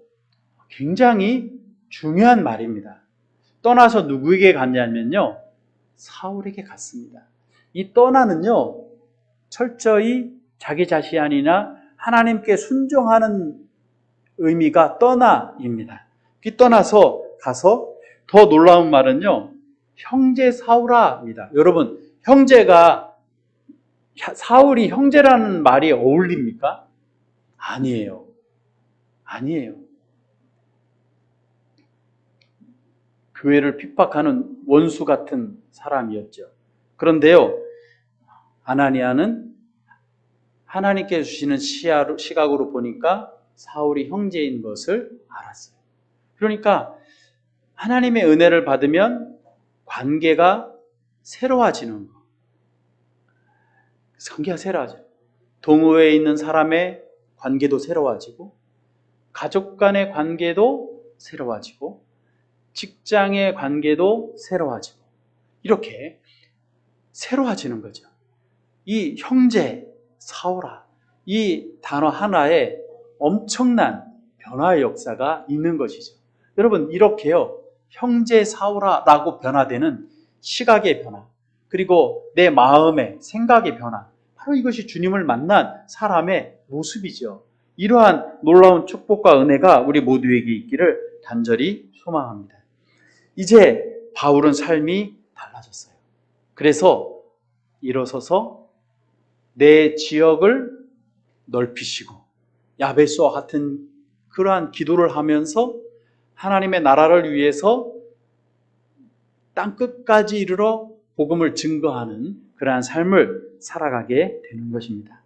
Speaker 1: 굉장히 중요한 말입니다. 떠나서 누구에게 갔냐면요 사울에게 갔습니다. 이 떠나는요 철저히 자기 자신이나 하나님께 순종하는 의미가 떠나입니다. 이 떠나서 가서 더 놀라운 말은요, 형제 사울아입니다. 여러분, 사울이 형제라는 말이 어울립니까? 아니에요. 아니에요. 교회를 핍박하는 원수 같은 사람이었죠. 그런데요, 아나니아는 하나님께 주시는 시각으로 보니까 사울이 형제인 것을 알았어요. 그러니까 하나님의 은혜를 받으면 관계가 새로워지는 거. 관계가 새로워져요. 동호회에 있는 사람의 관계도 새로워지고, 가족 간의 관계도 새로워지고, 직장의 관계도 새로워지고, 이렇게 새로워지는 거죠. 이 형제, 사울아, 이 단어 하나에 엄청난 변화의 역사가 있는 것이죠. 여러분, 이렇게요, 형제 사울아라고 변화되는 시각의 변화, 그리고 내 마음의 생각의 변화, 바로 이것이 주님을 만난 사람의 모습이죠. 이러한 놀라운 축복과 은혜가 우리 모두에게 있기를 간절히 소망합니다. 이제 바울은 삶이 달라졌어요. 그래서 일어서서 내 지역을 넓히시고 야베스와 같은 그러한 기도를 하면서 하나님의 나라를 위해서 땅끝까지 이르러 복음을 증거하는 그러한 삶을 살아가게 되는 것입니다.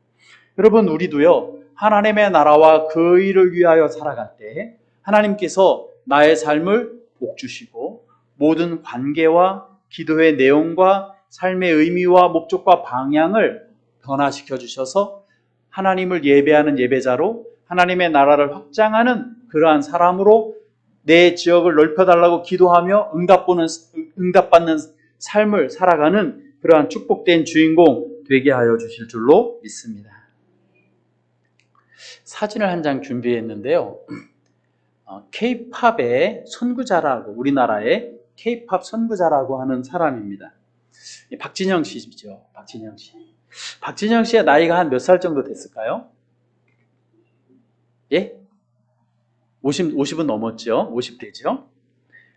Speaker 1: 여러분, 우리도요, 하나님의 나라와 그 일을 위하여 살아갈 때 하나님께서 나의 삶을 복주시고 모든 관계와 기도의 내용과 삶의 의미와 목적과 방향을 변화시켜 주셔서 하나님을 예배하는 예배자로 하나님의 나라를 확장하는 그러한 사람으로 내 지역을 넓혀달라고 기도하며 응답받는 삶을 살아가는 그러한 축복된 주인공 되게 하여 주실 줄로 믿습니다. 사진을 한 장 준비했는데요. K-팝의 선구자라고, 우리나라의 K-팝 선구자라고 하는 사람입니다. 박진영 씨죠. 박진영 씨. 박진영 씨의 나이가 한 몇 살 정도 됐을까요? 예? 50은 넘었죠. 50대죠.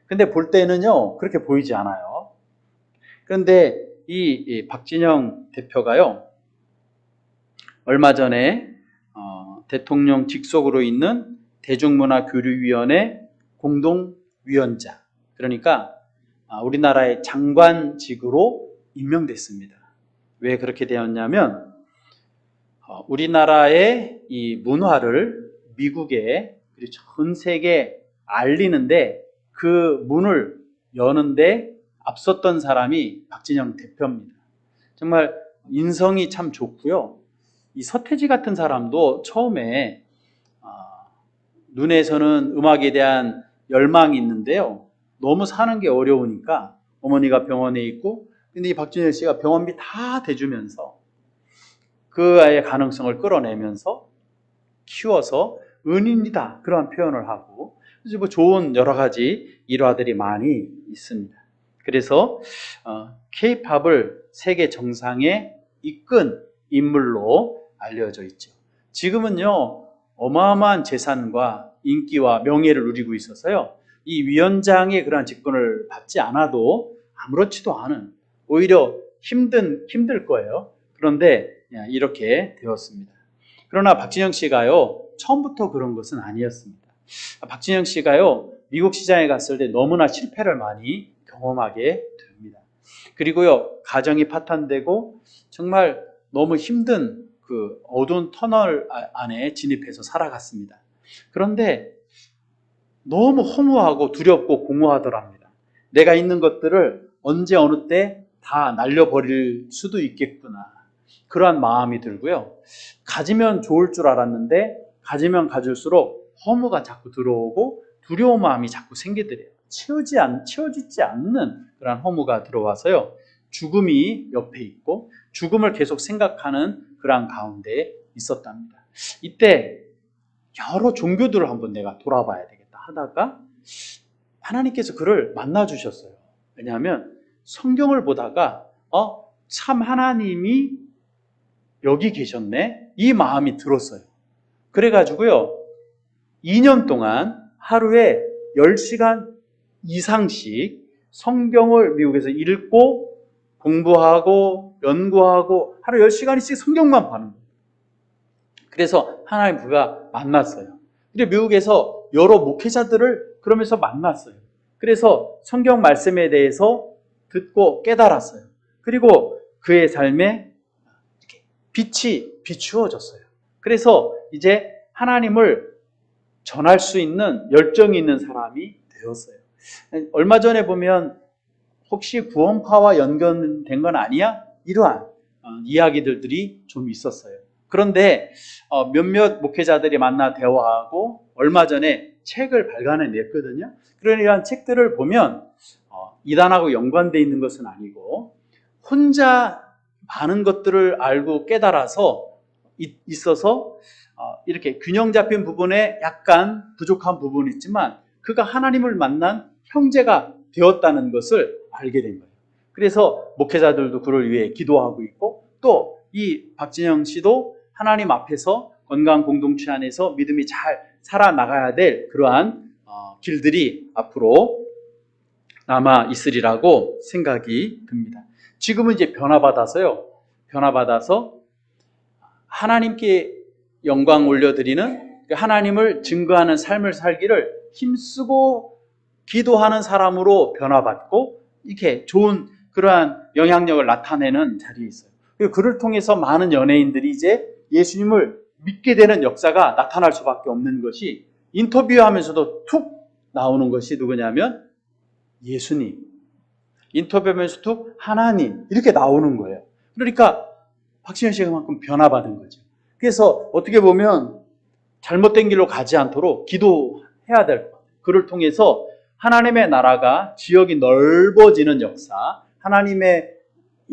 Speaker 1: 근데 볼 때는요, 그렇게 보이지 않아요. 그런데 이 박진영 대표가요, 얼마 전에 대통령 직속으로 있는 대중문화교류위원회 공동위원장, 그러니까 우리나라의 장관직으로 임명됐습니다. 왜 그렇게 되었냐면 우리나라의 이 문화를 미국에 그리고 전 세계에 알리는데 그 문을 여는데 앞섰던 사람이 박진영 대표입니다. 정말 인성이 참 좋고요. 이 서태지 같은 사람도 처음에 눈에서는 음악에 대한 열망이 있는데요, 너무 사는 게 어려우니까 어머니가 병원에 있고, 근데 이 박진영 씨가 병원비 다 대주면서 그 아이의 가능성을 끌어내면서 키워서 은인이다, 그런 표현을 하고, 그래서 뭐 좋은 여러 가지 일화들이 많이 있습니다. 그래서 K-팝을 세계 정상에 이끈 인물로 알려져 있죠. 지금은요, 어마어마한 재산과 인기와 명예를 누리고 있어서요, 이 위원장의 그러한 직분을 받지 않아도 아무렇지도 않은, 오히려 힘들 거예요. 그런데 이렇게 되었습니다. 그러나 박진영 씨가요, 처음부터 그런 것은 아니었습니다. 박진영 씨가요, 미국 시장에 갔을 때 너무나 실패를 많이 경험하게 됩니다. 그리고요, 가정이 파탄되고 정말 너무 힘든 그 어두운 터널 안에 진입해서 살아갔습니다. 그런데 너무 허무하고 두렵고 공허하더랍니다. 내가 있는 것들을 언제 어느 때 다 날려버릴 수도 있겠구나, 그러한 마음이 들고요. 가지면 좋을 줄 알았는데 가지면 가질수록 허무가 자꾸 들어오고 두려운 마음이 자꾸 생기더래요. 채워지지 않는 그런 허무가 들어와서요, 죽음이 옆에 있고 죽음을 계속 생각하는 그런 가운데 있었답니다. 이때 여러 종교들을 한번 내가 돌아봐야 되겠다 하다가 하나님께서 그를 만나 주셨어요. 왜냐하면 성경을 보다가 참 하나님이 여기 계셨네, 이 마음이 들었어요. 그래가지고요, 2년 동안 하루에 10시간 이상씩 성경을 미국에서 읽고 공부하고 연구하고 하루 10시간씩 성경만 파는 거예요. 그래서 하나님 그가 만났어요. 근데 미국에서 여러 목회자들을 그러면서 만났어요. 그래서 성경 말씀에 대해서 듣고 깨달았어요. 그리고 그의 삶에 빛이 비추어졌어요. 그래서 이제 하나님을 전할 수 있는 열정이 있는 사람이 되었어요. 얼마 전에 보면 혹시 구원파와 연결된 건 아니야? 이러한 이야기들이 좀 있었어요. 그런데 몇몇 목회자들이 만나 대화하고 얼마 전에 책을 발간해 냈거든요. 그러니까 책들을 보면 이단하고 연관되어 있는 것은 아니고 혼자 많은 것들을 알고 깨달아서 있어서 이렇게 균형 잡힌 부분에 약간 부족한 부분이 있지만 그가 하나님을 만난 형제가 되었다는 것을 알게 된 거예요. 그래서 목회자들도 그를 위해 기도하고 있고 또 이 박진영 씨도 하나님 앞에서 건강한 공동체 안에서 믿음이 잘 살아나가야 될 그러한 길들이 앞으로 남아 있으리라고 생각이 듭니다. 지금은 이제 변화받아서 하나님께 영광 올려드리는 하나님을 증거하는 삶을 살기를 힘쓰고 기도하는 사람으로 변화받고 이렇게 좋은 그러한 영향력을 나타내는 자리에 있어요. 그리고 그를 통해서 많은 연예인들이 이제 예수님을 믿게 되는 역사가 나타날 수밖에 없는 것이 인터뷰하면서도 툭 나오는 것이 누구냐면 예수님. 인터뷰하면서 툭 하나님 이렇게 나오는 거예요. 그러니까 박신영 씨가 그만큼 변화받은 거죠. 그래서 어떻게 보면 잘못된 길로 가지 않도록 기도해야 될 것 같아요. 그를 통해서 하나님의 나라가 지역이 넓어지는 역사, 하나님의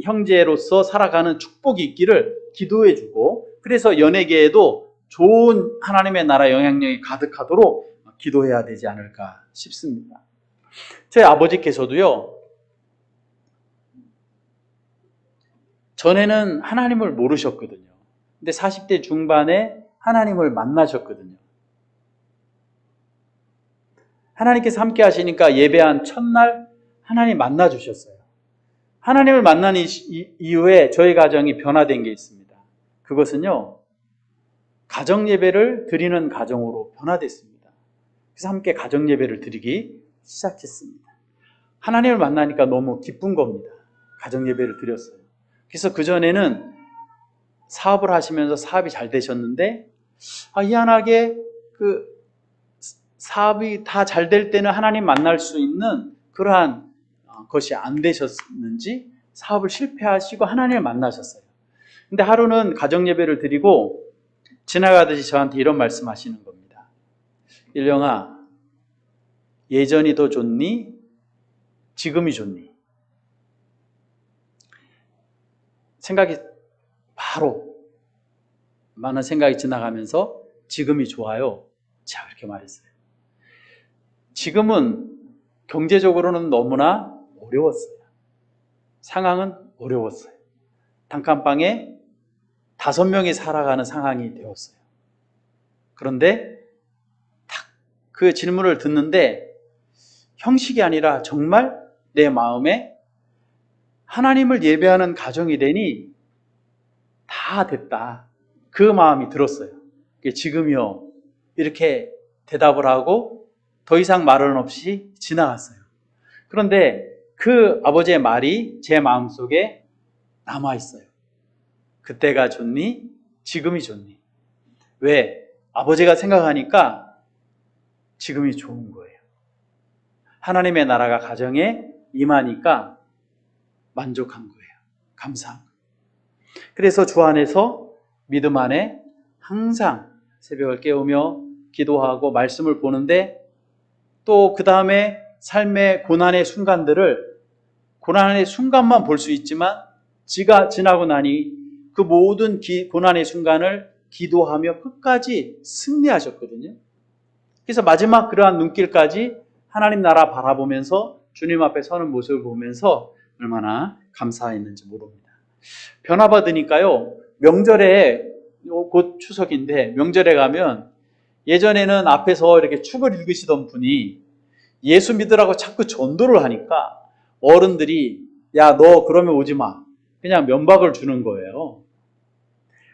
Speaker 1: 형제로서 살아가는 축복이 있기를 기도해주고 그래서 연예계에도 좋은 하나님의 나라 영향력이 가득하도록 기도해야 되지 않을까 싶습니다. 저희 아버지께서도요, 전에는 하나님을 모르셨거든요. 근데 40대 중반에 하나님을 만나셨거든요. 하나님께서 함께 하시니까 예배한 첫날 하나님 만나주셨어요. 하나님을 만난 이후에 저희 가정이 변화된 게 있습니다. 그것은요, 가정 예배를 드리는 가정으로 변화됐습니다. 그래서 함께 가정 예배를 드리기 시작했습니다. 하나님을 만나니까 너무 기쁜 겁니다. 가정 예배를 드렸어요. 그래서 그전에는 사업을 하시면서 사업이 잘 되셨는데 희한하게 그 사업이 다 잘 될 때는 하나님 만날 수 있는 그러한 것이 안 되셨는지 사업을 실패하시고 하나님을 만나셨어요. 근데 하루는 가정 예배를 드리고 지나가듯이 저한테 이런 말씀하시는 겁니다. 일령아, 예전이 더 좋니? 지금이 좋니? 생각이 바로 많은 생각이 지나가면서 지금이 좋아요. 제가 그렇게 말했어요. 지금은 경제적으로는 너무나 어려웠어요. 상황은 어려웠어요. 단칸방에 5명이 살아가는 상황이 되었어요. 그런데 딱 그 질문을 듣는데 형식이 아니라 정말 내 마음에 하나님을 예배하는 가정이 되니 다 됐다. 그 마음이 들었어요. 지금이요. 이렇게 대답을 하고 더 이상 말은 없이 지나갔어요. 그런데 그 아버지의 말이 제 마음속에 남아있어요. 그때가 좋니? 지금이 좋니? 왜? 아버지가 생각하니까 지금이 좋은 거예요. 하나님의 나라가 가정에 임하니까 만족한 거예요. 감사한 거예요. 그래서 주 안에서 믿음 안에 항상 새벽을 깨우며 기도하고 말씀을 보는데 또 그 다음에 삶의 고난의 순간들을 고난의 순간만 볼 수 있지만 지가 지나고 나니 그 모든 고난의 순간을 기도하며 끝까지 승리하셨거든요. 그래서 마지막 그러한 눈길까지 하나님 나라 바라보면서 주님 앞에 서는 모습을 보면서 얼마나 감사했는지 모릅니다. 변화받으니까요, 명절에 곧 추석인데 명절에 가면 예전에는 앞에서 이렇게 축을 읽으시던 분이 예수 믿으라고 자꾸 전도를 하니까 어른들이 야, 너 그러면 오지 마. 그냥 면박을 주는 거예요.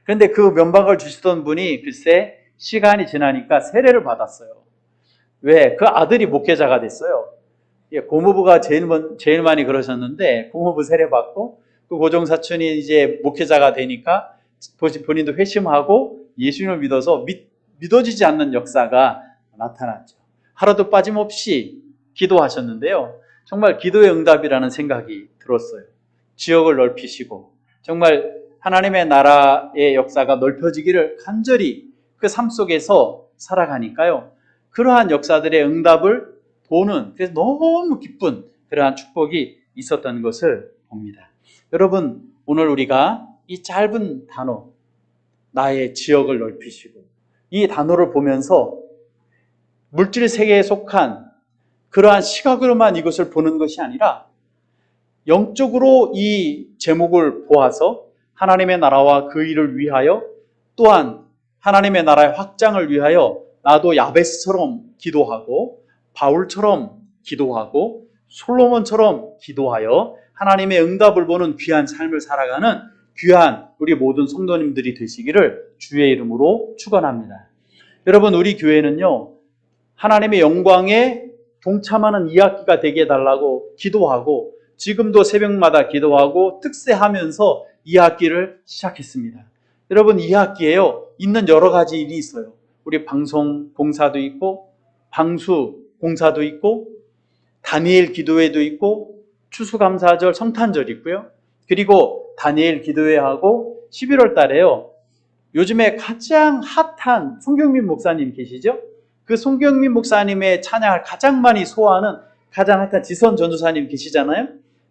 Speaker 1: 그런데 그 면박을 주시던 분이 글쎄 시간이 지나니까 세례를 받았어요. 왜? 그 아들이 목회자가 됐어요. 고모부가 제일 많이 그러셨는데 고모부 세례 받고 그 고종사촌이 이제 목회자가 되니까 본인도 회심하고 예수님을 믿어서 믿어지지 않는 역사가 나타났죠. 하루도 빠짐없이 기도하셨는데요. 정말 기도의 응답이라는 생각이 들었어요. 지역을 넓히시고 정말 하나님의 나라의 역사가 넓혀지기를 간절히 그 삶 속에서 살아가니까요. 그러한 역사들의 응답을 보는, 그래서 너무 기쁜 그러한 축복이 있었던 것을 봅니다. 여러분, 오늘 우리가 이 짧은 단어, 나의 지역을 넓히시고, 이 단어를 보면서 물질 세계에 속한 그러한 시각으로만 이것을 보는 것이 아니라 영적으로 이 제목을 보아서 하나님의 나라와 그 일을 위하여 또한 하나님의 나라의 확장을 위하여 나도 야베스처럼 기도하고 바울처럼 기도하고 솔로몬처럼 기도하여 하나님의 응답을 보는 귀한 삶을 살아가는 귀한 우리 모든 성도님들이 되시기를 주의 이름으로 축원합니다. 여러분, 우리 교회는요, 하나님의 영광에 동참하는 2학기가 되게 해달라고 기도하고 지금도 새벽마다 기도하고 특세하면서 2학기를 시작했습니다. 여러분, 2학기에요 있는 여러 가지 일이 있어요. 우리 방송 봉사도 있고 방수 봉사도 있고 다니엘 기도회도 있고 추수감사절 성탄절 있고요. 그리고 다니엘 기도회하고 11월 달에요. 요즘에 가장 핫한 송경민 목사님 계시죠? 그 송경민 목사님의 찬양을 가장 많이 소화하는 가장 핫한 지선 전도사님 계시잖아요.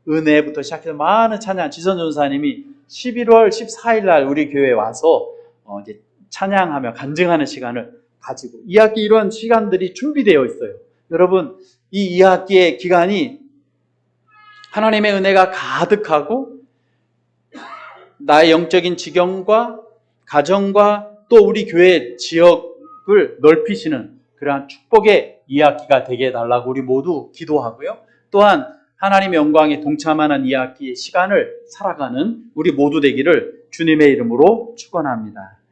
Speaker 1: 은혜부터 시작해서 많은 찬양, 지선 전도사님이 11월 14일 날 우리 교회에 와서 이제 찬양하며 간증하는 시간을 가지고 2학기 이런 시간들이 준비되어 있어요. 여러분, 이 2학기의 기간이 하나님의 은혜가 가득하고 나의 영적인 지경과 가정과 또 우리 교회 지역을 넓히시는 그러한 축복의 2학기가 되게 해달라고 우리 모두 기도하고요. 또한 하나님의 영광에 동참하는 2학기의 시간을 살아가는 우리 모두 되기를 주님의 이름으로 축원합니다.